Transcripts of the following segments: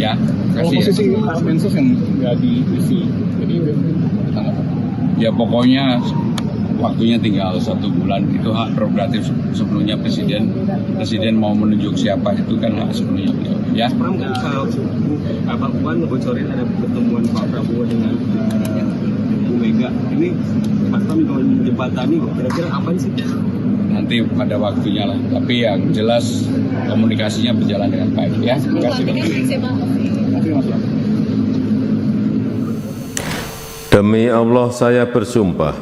Ya, kasih. Posisi Pak Mensos yang nggak diisi, jadi Ya pokoknya waktunya tinggal 1 bulan, itu hak prerogatif sebelumnya presiden mau menunjuk siapa itu kan hak sebelumnya beliau. Ya. Pram, Pak Puan ngebocorin ada pertemuan Pak Prabowo dengan Bu Mega. Ini Mas Pram kalau menjembatani, kira-kira apa sih? Nanti pada waktunya lah. Tapi yang jelas komunikasinya berjalan dengan baik. Ya. Terima kasih. Demi Allah saya bersumpah.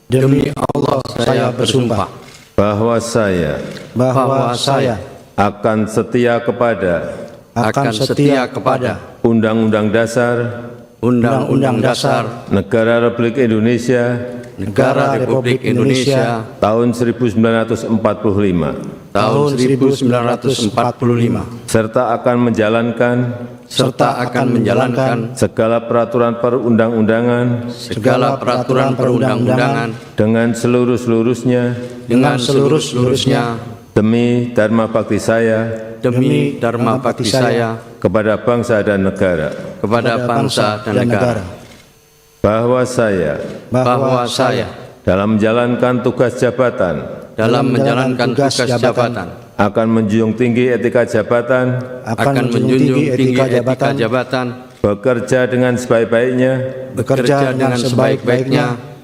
Demi Allah saya bersumpah Bahwa saya akan setia kepada Undang-Undang Dasar Negara Republik Indonesia tahun 1945 serta akan menjalankan segala peraturan perundang-undangan dengan seluruh-seluruhnya demi dharma bakti saya kepada bangsa dan negara, bahwa saya dalam menjalankan tugas jabatan akan menjunjung tinggi etika jabatan, bekerja dengan sebaik-baiknya,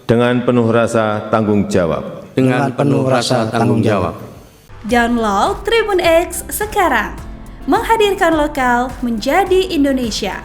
dengan penuh rasa tanggung jawab. Download Tribun X sekarang, menghadirkan lokal menjadi Indonesia.